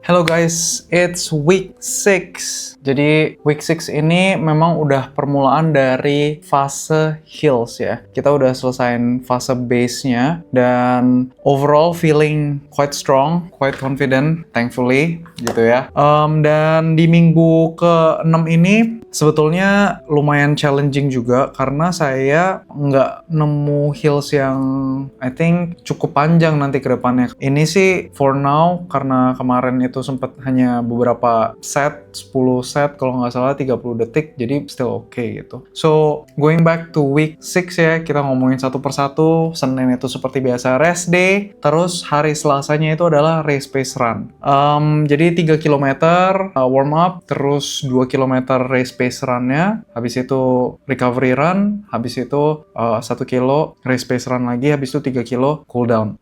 Hello guys, it's week 6. Jadi week 6 ini memang udah permulaan dari fase hills ya. Kita udah selesain fase base-nya dan overall feeling quite strong, quite confident, thankfully gitu ya. Dan di minggu ke-6 ini sebetulnya lumayan challenging juga karena saya nggak nemu hills yang I think cukup panjang nanti ke depannya. Ini sih for now karena kemarin itu sempat hanya beberapa set, 10 set kalau nggak salah 30 detik, jadi still okay gitu. So, going back to week 6 ya, kita ngomongin satu persatu. Senin itu seperti biasa rest day, terus hari Selasanya itu adalah race pace run. Jadi 3 km warm up, terus 2 km race pace run-nya, habis itu recovery run, habis itu 1 kilo race pace run lagi, habis itu 3 kilo cool down.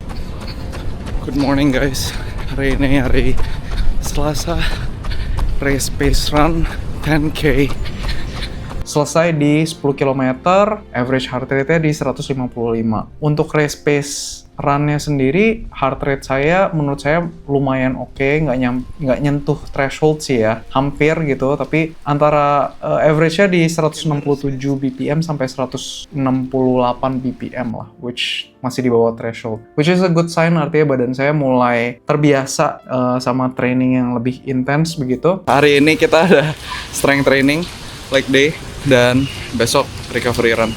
Good morning guys, hari ini hari Selasa, race pace run 10K. Selesai di 10 km, average heart rate-nya di 155. Untuk race pace run-nya sendiri, heart rate saya menurut saya lumayan oke, nggak nyentuh threshold sih ya, hampir gitu, tapi antara average-nya di 167 BPM sampai 168 BPM lah, which masih di bawah threshold. Which is a good sign, artinya badan saya mulai terbiasa sama training yang lebih intens begitu. Hari ini kita ada strength training, leg day, dan besok recovery run.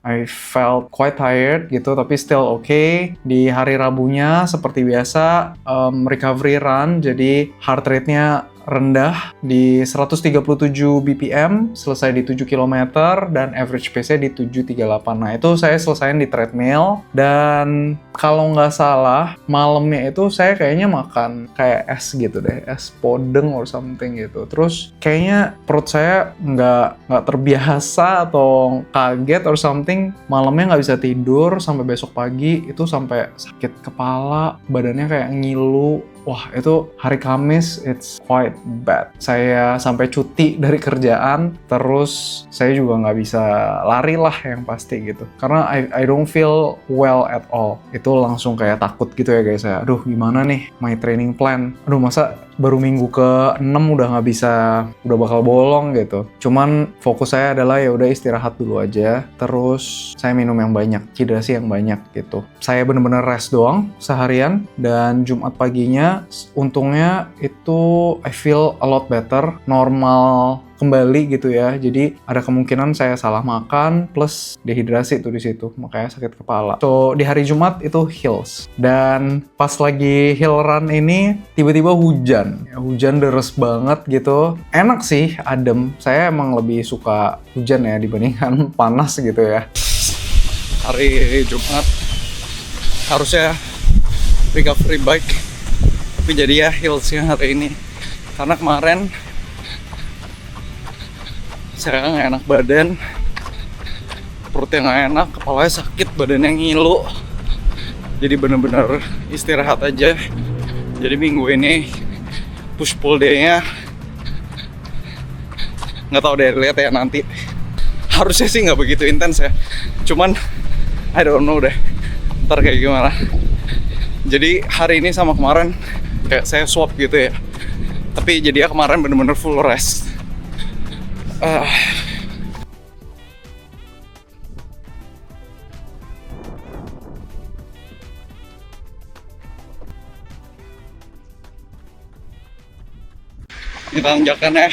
I felt quite tired gitu, tapi still okay. Di hari Rabunya seperti biasa recovery run, jadi heart rate-nya rendah di 137 BPM, selesai di 7 km, dan average pace-nya di 738. Nah, itu saya selesaiin di treadmill, dan kalau nggak salah, malamnya itu saya kayaknya makan kayak es gitu deh, es podeng or something gitu. Terus kayaknya perut saya nggak terbiasa atau kaget or something, malamnya nggak bisa tidur sampai besok pagi, itu sampai sakit kepala, badannya kayak ngilu. Wah, itu hari Kamis, it's quite bad. Saya sampai cuti dari kerjaan, terus saya juga nggak bisa lari lah yang pasti gitu. Karena I don't feel well at all. Itu langsung kayak takut gitu ya guys ya. Aduh, gimana nih my training plan? Aduh, masa baru minggu ke-6 udah nggak bisa, udah bakal bolong gitu. Cuman fokus saya adalah ya udah istirahat dulu aja. Terus saya minum yang banyak, hidrasi yang banyak gitu. Saya bener-bener rest doang seharian, dan Jumat paginya untungnya itu I feel a lot better, normal kembali gitu ya. Jadi ada kemungkinan saya salah makan plus dehidrasi tuh di situ, makanya sakit kepala. So di hari Jumat itu hills, dan pas lagi hill run ini tiba-tiba hujan. Ya, hujan deres banget gitu. Enak sih, adem. Saya emang lebih suka hujan ya dibandingkan panas gitu ya. Hari Jumat harusnya recovery bike, tapi jadi ya hillsnya hari ini karena kemarin saya nggak enak badan, perutnya nggak enak, kepalanya sakit, badannya ngilu, jadi bener-bener istirahat aja. Jadi minggu ini push pull day-nya nggak tahu deh, lihat ya nanti. Harusnya sih nggak begitu intens ya, cuman I don't know deh ntar kayak gimana. Jadi hari ini sama kemarin kayak saya swap gitu ya, tapi jadi ya kemarin bener-bener full rest. Ini tanjakannya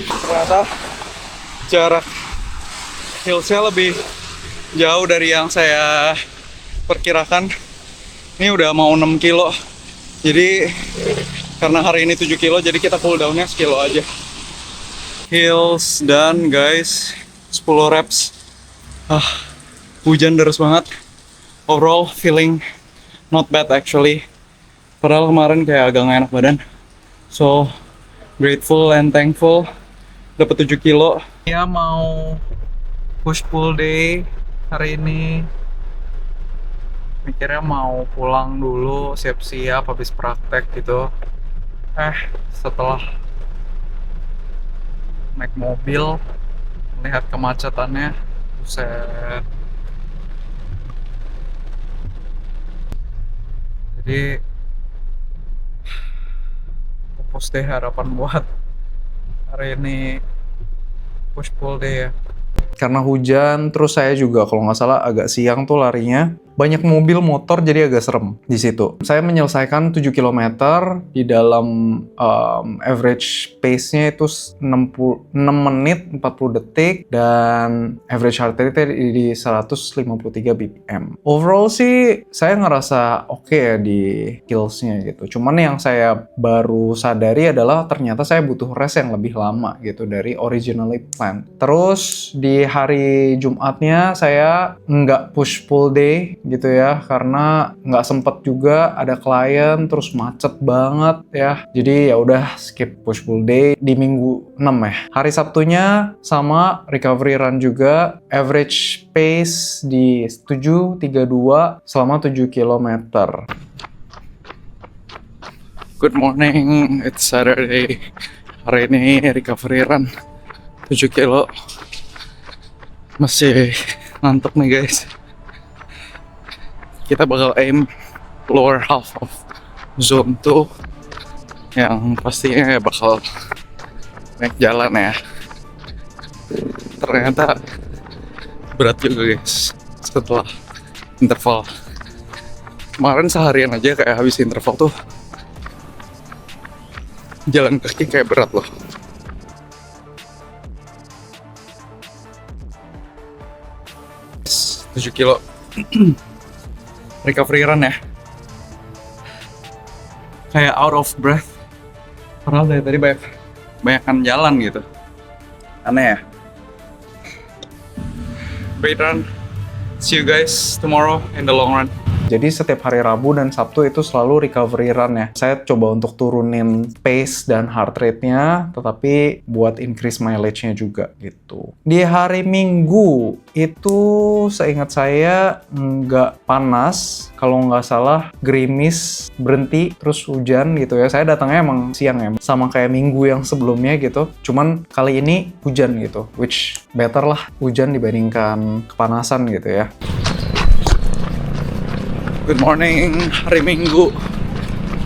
ternyata jarak hillsnya lebih jauh dari yang saya perkirakan. Ini udah mau 6 kilo, jadi karena hari ini 7 kilo, jadi kita cool down-nya sekilo aja. Hills dan guys, 10 reps. Hujan deras banget. Overall feeling not bad actually. Padahal kemarin kayak agak gak enak badan. So grateful and thankful dapat 7 kilo. Ya mau push pull day hari ini Mikirnya mau pulang dulu, siap-siap habis praktek gitu. Setelah naik mobil, melihat kemacetannya, buset. Jadi pupus deh harapan buat hari ini, push pull deh ya. Karena hujan, terus saya juga kalau nggak salah agak siang tuh larinya. Banyak mobil motor jadi agak serem di situ. Saya menyelesaikan 7 kilometer di dalam average pace-nya itu 6 menit 40 detik dan average heart rate di 153 BPM. Overall sih saya ngerasa oke ya di kills-nya gitu. Cuman yang saya baru sadari adalah ternyata saya butuh rest yang lebih lama gitu dari originally planned. Terus di hari Jumatnya saya nggak push pull day gitu ya, karena nggak sempet juga, ada klien terus macet banget ya, jadi ya udah skip push pull day. Di minggu 6 ya, hari Sabtunya sama recovery run juga, average pace di 7.32 selama 7 km. Good morning, it's Saturday. Hari ini recovery run 7 kilo. Masih ngantuk nih guys. Kita bakal aim lower half of zone 2 yang pastinya ya bakal naik jalan ya. Ternyata berat juga guys setelah interval. Kemarin seharian aja kayak habis interval tuh jalan kaki kayak berat loh. Tujuh kilo recovery run ya, kayak out of breath padahal dari tadi banyakan jalan gitu, aneh ya. Great run, see you guys tomorrow in the long run. Jadi setiap hari Rabu dan Sabtu itu selalu recovery run ya. Saya coba untuk turunin pace dan heart rate-nya, tetapi buat increase mileage-nya juga gitu. Di hari Minggu itu seingat saya nggak panas, kalau nggak salah gerimis, berhenti, terus hujan gitu ya. Saya datangnya emang siang ya, sama kayak minggu yang sebelumnya gitu. Cuman kali ini hujan gitu, which better lah hujan dibandingkan kepanasan gitu ya. Good morning, hari Minggu,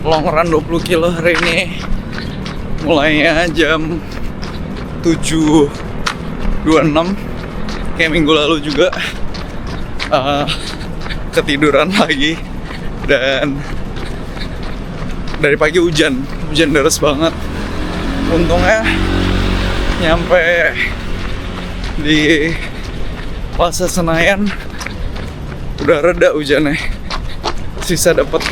long run 20 kilo hari ini. Mulainya jam 7.26, kayak minggu lalu juga. Ketiduran lagi, dan dari pagi hujan deras banget. Untungnya nyampe di Plaza Senayan udah reda hujannya. Sisa dapat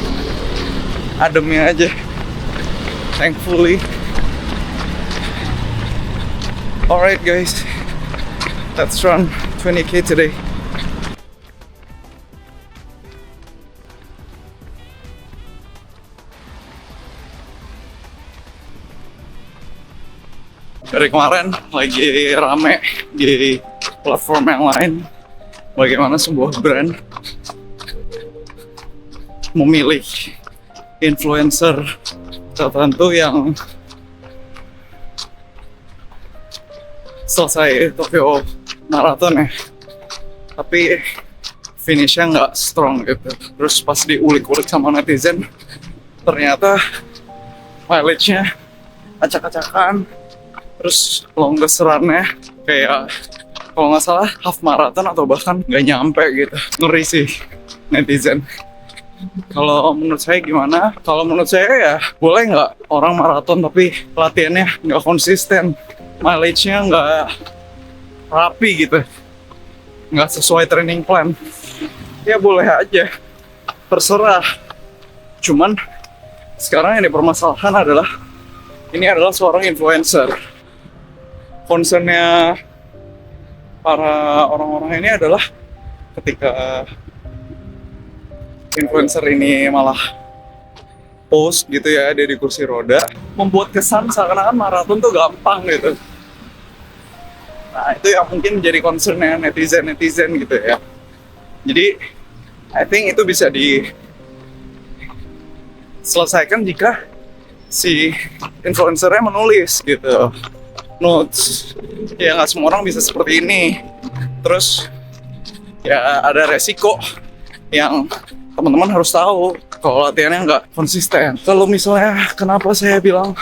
ademnya aja, thankfully. Alright guys, let's run 20k today. Dari kemarin lagi rame di platform yang lain bagaimana sebuah brand memilih influencer tertentu yang selesai Tokyo Marathon ya, tapi finishnya nggak strong gitu. Terus pas diulik-ulik sama netizen, ternyata mileage-nya acak-acakan. Terus longest run-nya kayak kalau nggak salah half marathon atau bahkan nggak nyampe gitu. Ngeri sih netizen. Kalau menurut saya gimana? Kalau menurut saya ya boleh nggak orang maraton tapi latihannya nggak konsisten, mileage-nya nggak rapi gitu, nggak sesuai training plan. Ya boleh aja, terserah. Cuman sekarang yang dipermasalahkan adalah ini adalah seorang influencer. Concernnya para orang-orang ini adalah ketika influencer ini malah post gitu ya, dia di kursi roda, membuat kesan seakan-akan maraton tuh gampang gitu. Nah itu yang mungkin jadi concernnya netizen gitu ya. Jadi I think itu bisa diselesaikan jika si influencernya menulis gitu notes. Ya nggak semua orang bisa seperti ini. Terus ya ada resiko yang teman-teman harus tahu kalau latihannya nggak konsisten. Kalau misalnya kenapa saya bilang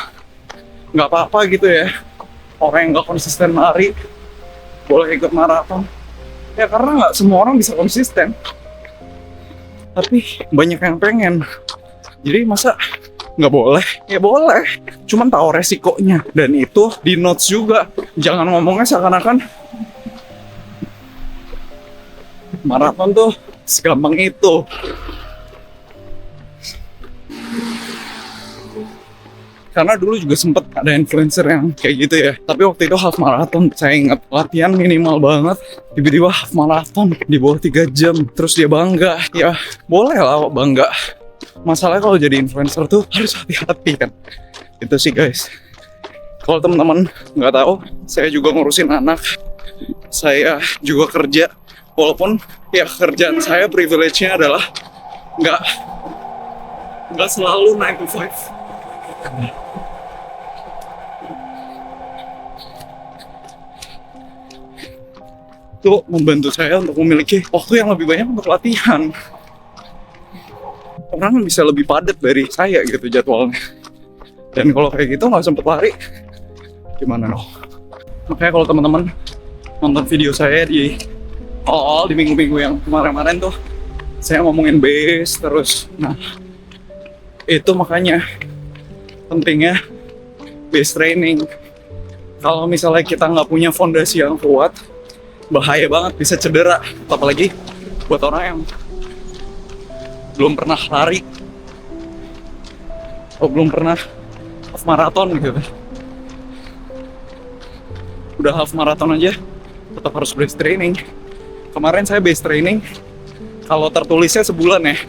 nggak apa-apa gitu ya, orang yang nggak konsisten lari boleh ikut maraton, ya karena nggak semua orang bisa konsisten, tapi banyak yang pengen. Jadi masa nggak boleh? Ya boleh, cuman tahu resikonya. Dan itu di notes juga, jangan ngomongnya seakan-akan maraton tuh segampang itu. Karena dulu juga sempet ada influencer yang kayak gitu ya. Tapi waktu itu half marathon, saya ingat latihan minimal banget. Tiba-tiba half marathon di bawah 3 jam. Terus dia bangga. Ya boleh lah bangga. Masalahnya kalau jadi influencer tuh harus hati-hati kan. Itu sih guys. Kalau teman-teman nggak tahu, saya juga ngurusin anak. Saya juga kerja. Walaupun ya kerjaan saya privilege-nya adalah nggak selalu 9 to 5. Itu membantu saya untuk memiliki waktu yang lebih banyak untuk latihan. Orang bisa lebih padat dari saya gitu jadwalnya. Dan kalau kayak gitu nggak sempet lari, gimana noh? Makanya kalau teman-teman nonton video saya di awal di minggu-minggu yang kemarin-kemarin tuh, saya ngomongin base terus. Nah, itu makanya pentingnya base training. Kalau misalnya kita nggak punya fondasi yang kuat, bahaya banget, bisa cedera. Apalagi buat orang yang belum pernah lari atau belum pernah half marathon gitu. Udah half marathon aja tetap harus base training. Kemarin saya base training, kalau tertulisnya sebulan ya,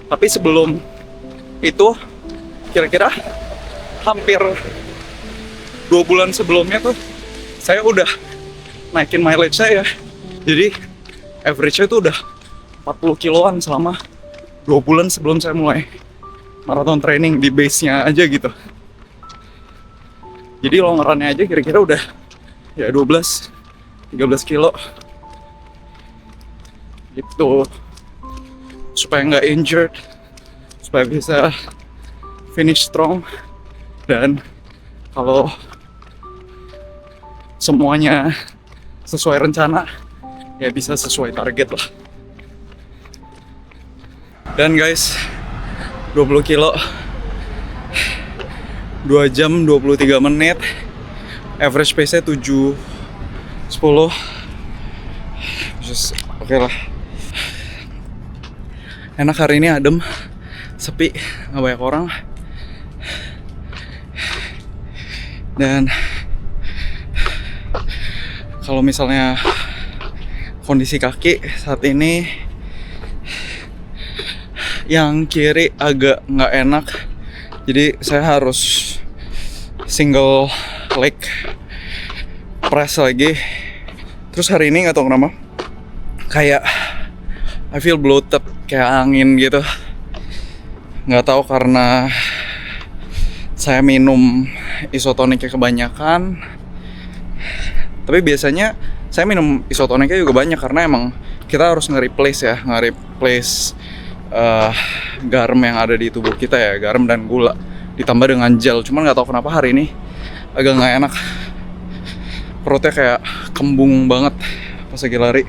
tapi sebelum itu kira-kira hampir 2 bulan sebelumnya tuh saya udah naikin mileage saya. Jadi average-nya itu udah 40 kiloan selama 2 bulan sebelum saya mulai marathon training di base-nya aja gitu. Jadi longerannya aja kira-kira udah ya 12-13 kilo gitu, supaya nggak injured, supaya bisa finish strong. Dan kalau semuanya sesuai rencana, ya bisa sesuai target lah. Dan guys, 20 kilo 2 jam 23 menit, average pace-nya 7-10. Just oke lah. Enak hari ini, adem, sepi, nggak banyak orang. Dan kalau misalnya kondisi kaki saat ini, yang kiri agak nggak enak, jadi saya harus single leg press lagi. Terus hari ini nggak tahu kenapa kayak I feel bloated, kayak angin gitu. Nggak tahu karena saya minum isotoniknya kebanyakan. Tapi biasanya saya minum isotoniknya juga banyak karena emang kita harus nge-replace garam yang ada di tubuh kita ya, garam dan gula ditambah dengan gel. Cuman nggak tahu kenapa hari ini agak nggak enak, perutnya kayak kembung banget pas lagi lari.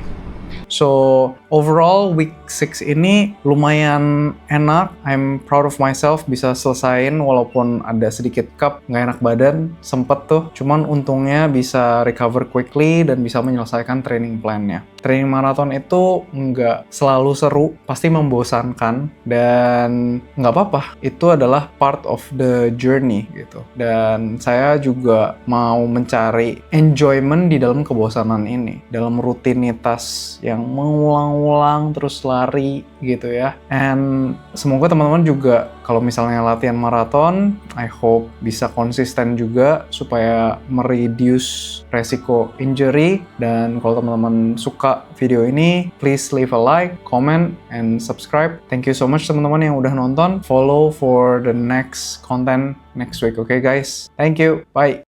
So overall week 6 ini lumayan enak. I'm proud of myself bisa selesain walaupun ada sedikit cup, nggak enak badan, sempet tuh. Cuman untungnya bisa recover quickly dan bisa menyelesaikan training plan-nya. Training maraton itu nggak selalu seru, pasti membosankan, dan nggak apa-apa. Itu adalah part of the journey gitu. Dan saya juga mau mencari enjoyment di dalam kebosanan ini, dalam rutinitas yang mengulang ulang-ulang terus lari gitu ya. And semoga teman-teman juga kalau misalnya latihan maraton, I hope bisa konsisten juga supaya mereduce resiko injury. Dan kalau teman-teman suka video ini, please leave a like, comment, and subscribe. Thank you so much teman-teman yang udah nonton. Follow for the next content next week, okay guys? Thank you, bye!